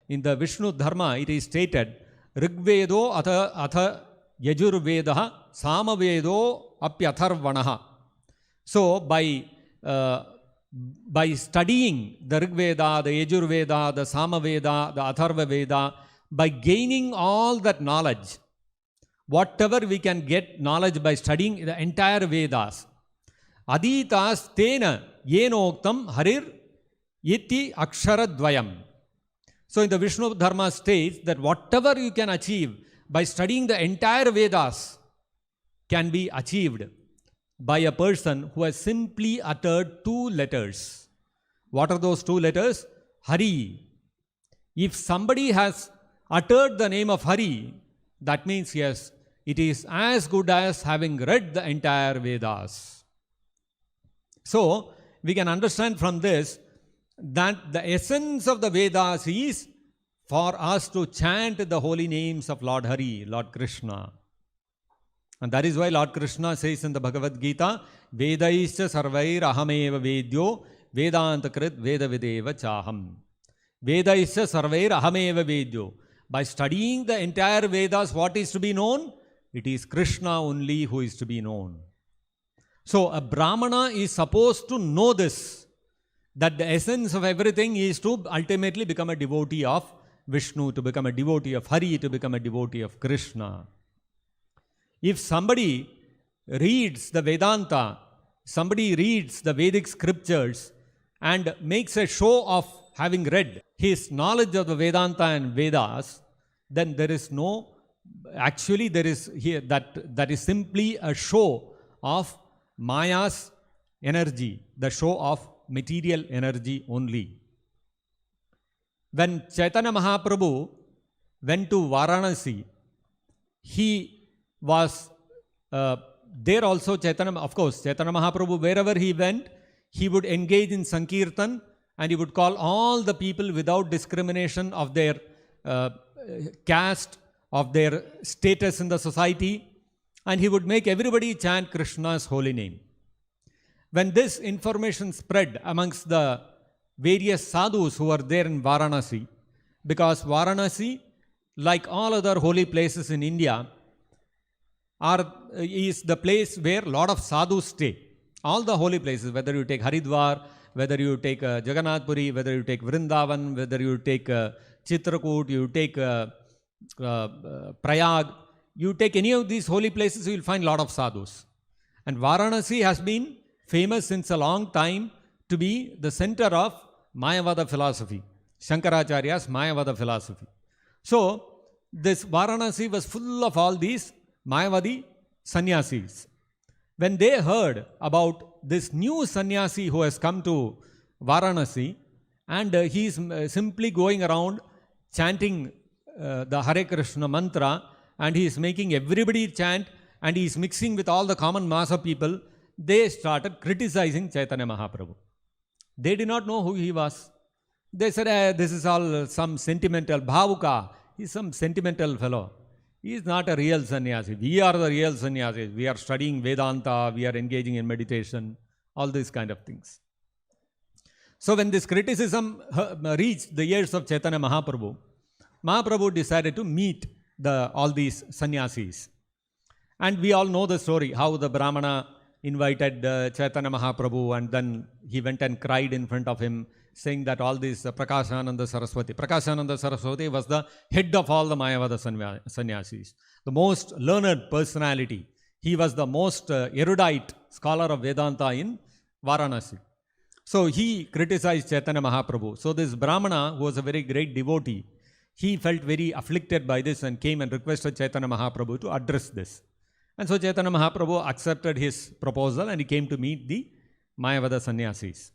In the Vishnu Dharma, it is stated, Rigvedo atha Yajurvedaha Samavedo apyatharvanaha. So, by studying the Rigveda, the Yajurveda, the Samaveda, the Atharva Veda, by gaining all that knowledge, whatever we can get knowledge by studying the entire Vedas, Aditas tena yenoktam harir iti aksharadvayam. So in the Vishnu Dharma states that whatever you can achieve by studying the entire Vedas can be achieved by a person who has simply uttered 2 letters. What are those 2 letters? Hari. If somebody has uttered the name of Hari, that means yes, it is as good as having read the entire Vedas. So, we can understand from this that the essence of the Vedas is for us to chant the holy names of Lord Hari, Lord Krishna. And that is why Lord Krishna says in the Bhagavad Gita, Vedaischa sarvair ahameva vedyo vedantakrit vedavideva chaham. Vedaischa sarvair ahameva vedyo. By studying the entire Vedas, what is to be known? It is Krishna only who is to be known. So a Brahmana is supposed to know this, that the essence of everything is to ultimately become a devotee of Vishnu, to become a devotee of Hari, to become a devotee of Krishna. If somebody reads the Vedanta, somebody reads the Vedic scriptures and makes a show of having read his knowledge of the Vedanta and Vedas, then there is no, actually there is here, that is simply a show of Maya's energy, the show of material energy only. When Chaitanya Mahaprabhu went to Varanasi, he was there also. Chaitanya Mahaprabhu, wherever he went, he would engage in Sankirtan and he would call all the people without discrimination of their caste, of their status in the society, and he would make everybody chant Krishna's holy name. When this information spread amongst the various sadhus who were there in Varanasi, because Varanasi, like all other holy places in India, is the place where a lot of sadhus stay. All the holy places, whether you take Haridwar, whether you take Jagannath Puri, whether you take Vrindavan, whether you take Chitrakoot, you take Prayag, you take any of these holy places, you will find a lot of sadhus. And Varanasi has been famous since a long time to be the center of Mayavada philosophy, Shankaracharya's Mayavada philosophy. So, this Varanasi was full of all these Mayavadi sannyasis. When they heard about this new sannyasi who has come to Varanasi, and he is simply going around chanting the Hare Krishna mantra, and he is making everybody chant, and he is mixing with all the common mass of people, they started criticizing Chaitanya Mahaprabhu. They did not know who he was. They said, this is all some sentimental bhavuka. He is some sentimental fellow. He is not a real sannyasi. We are the real sannyasis. We are studying Vedanta. We are engaging in meditation. All these kind of things. So when this criticism reached the ears of Chaitanya Mahaprabhu, Mahaprabhu decided to meet all these sannyasis. And we all know the story, how the Brahmana invited Chaitanya Mahaprabhu, and then he went and cried in front of him, saying that all these Prakashananda Saraswati was the head of all the Mayavada sannyasis, the most learned personality. He was the most erudite scholar of Vedanta in Varanasi. So he criticized Chaitanya Mahaprabhu. So this Brahmana, who was a very great devotee, he felt very afflicted by this and came and requested Chaitanya Mahaprabhu to address this. And so Chaitanya Mahaprabhu accepted his proposal and he came to meet the Mayavada sannyasis.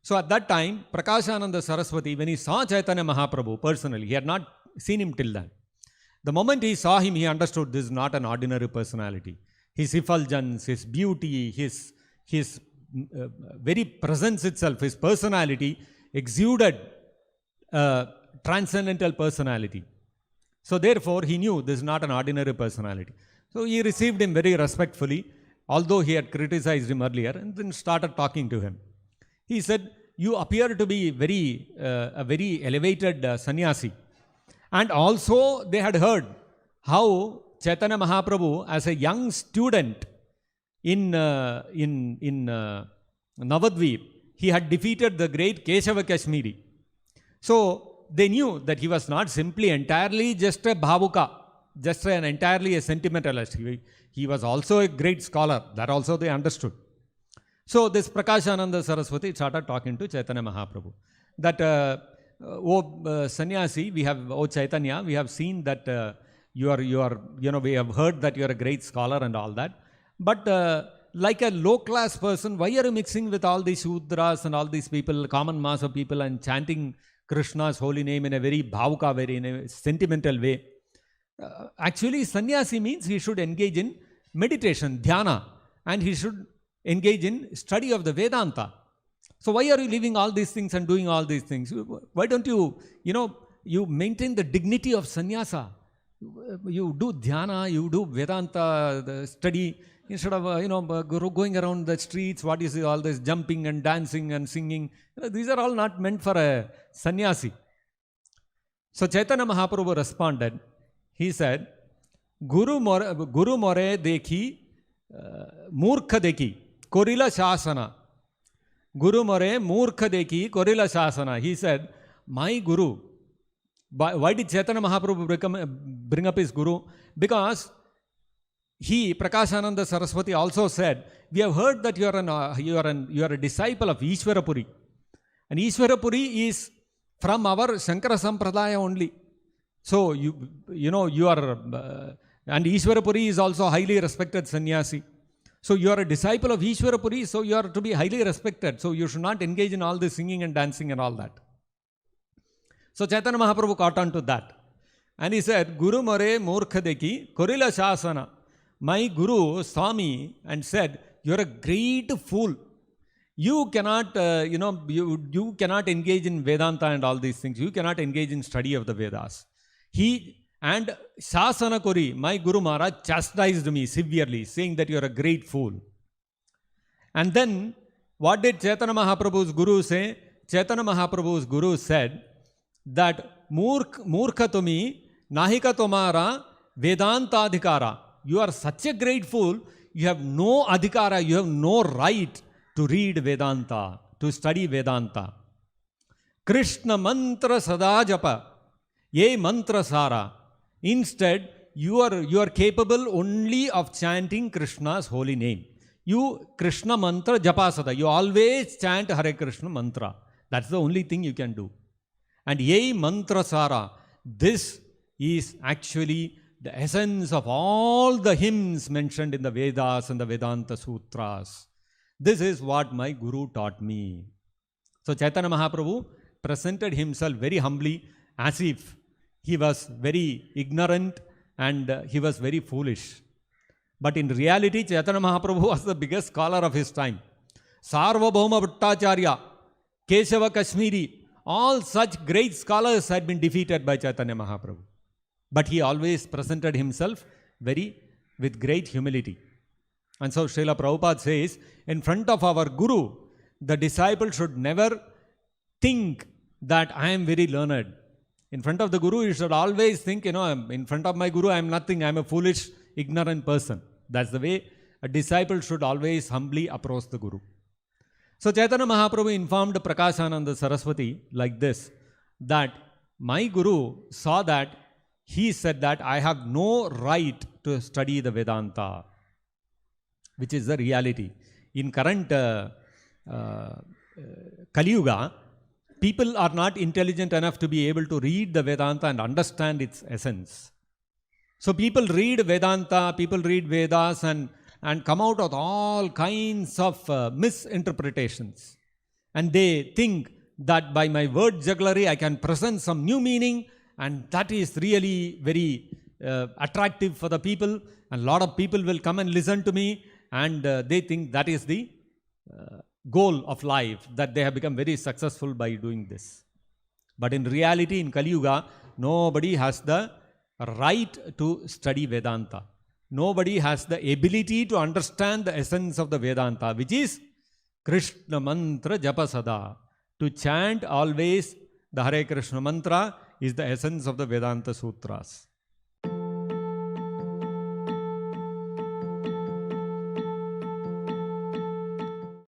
So at that time, Prakashananda Saraswati, when he saw Chaitanya Mahaprabhu personally, he had not seen him till then. The moment he saw him, he understood this is not an ordinary personality. His effulgence, his beauty, his very presence itself, his personality exuded transcendental personality. So therefore, he knew this is not an ordinary personality. So he received him very respectfully, although he had criticized him earlier, and then started talking to him. He said, you appear to be a very elevated sannyasi. And also they had heard how Chaitanya Mahaprabhu, as a young student in Navadvip, he had defeated the great Keshava Kashmiri. So they knew that he was not simply entirely just a bhavuka, just entirely a sentimentalist. He was also a great scholar. That also they understood. So this Prakashananda Saraswati started talking to Chaitanya Mahaprabhu. That, sannyasi, Chaitanya, we have seen that we have heard that you are a great scholar and all that. But like a low-class person, why are you mixing with all these Shudras and all these people, common mass of people, and chanting Krishna's holy name in a very bhavuka, in a sentimental way? Actually, sannyasi means he should engage in meditation, dhyana, and he should engage in study of the Vedanta. So why are you leaving all these things and doing all these things? Why don't you maintain the dignity of sannyasa? You do dhyana, you do Vedanta the study, instead of going around the streets. What is all this jumping and dancing and singing? These are all not meant for a sannyasi. So Chaitanya Mahaprabhu responded. He said, Guru more dekhi, murkha dekhi, korila shasana. Guru more murkha dekhi, korila shasana. He said, my Guru. Why did Chaitanya Mahaprabhu bring up his Guru? Because he, Prakashananda Saraswati, also said, we have heard that you are a disciple of Ishwarapuri. And Ishwarapuri is from our Shankara Sampradaya only. So, you are, and Ishwarapuri is also highly respected sannyasi. So, you are a disciple of Ishwarapuri, so you are to be highly respected. So, you should not engage in all this singing and dancing and all that. So, Chaitanya Mahaprabhu caught on to that. And he said, Guru more murkha deki, korila shasana. My Guru saw me and said, you are a great fool. You cannot, you cannot engage in Vedanta and all these things. You cannot engage in study of the Vedas. And Shasana Kori, my Guru Maharaj, chastised me severely, saying that you are a great fool. And then, what did Chaitanya Mahaprabhu's Guru say? Chaitanya Mahaprabhu's Guru said that Murkha tumi, Nahika tomara, Vedanta adhikara. You are such a great fool, you have no adhikara, you have no right to read Vedanta, to study Vedanta. Krishna mantra sada japa, ye mantra sara. Instead, you are capable only of chanting Krishna's holy name. You Krishna mantra japa sada. You always chant Hare Krishna mantra. That's the only thing you can do. And ye mantra sara. This is actually the essence of all the hymns mentioned in the Vedas and the Vedanta Sutras. This is what my Guru taught me. So Chaitanya Mahaprabhu presented himself very humbly, as if he was very ignorant and he was very foolish. But in reality, Chaitanya Mahaprabhu was the biggest scholar of his time. Sarvabhauma Bhattacharya, Keshava Kashmiri, all such great scholars had been defeated by Chaitanya Mahaprabhu. But he always presented himself with great humility. And so Srila Prabhupada says, in front of our Guru, the disciple should never think that I am very learned. In front of the Guru, you should always think, in front of my Guru, I am nothing, I am a foolish, ignorant person. That's the way a disciple should always humbly approach the Guru. So Chaitanya Mahaprabhu informed Prakashananda Saraswati like this, that my Guru saw that, he said that I have no right to study the Vedanta, which is the reality. In current Kali Yuga, people are not intelligent enough to be able to read the Vedanta and understand its essence. So people read Vedanta, people read Vedas and come out with all kinds of misinterpretations. And they think that by my word jugglery I can present some new meaning, and that is really very attractive for the people, and a lot of people will come and listen to me, and they think that is the goal of life, that they have become very successful by doing this. But in reality, in Kali Yuga, nobody has the right to study Vedanta. Nobody has the ability to understand the essence of the Vedanta, which is Krishna mantra japa sada. To chant always the Hare Krishna mantra is the essence of the Vedanta Sutras.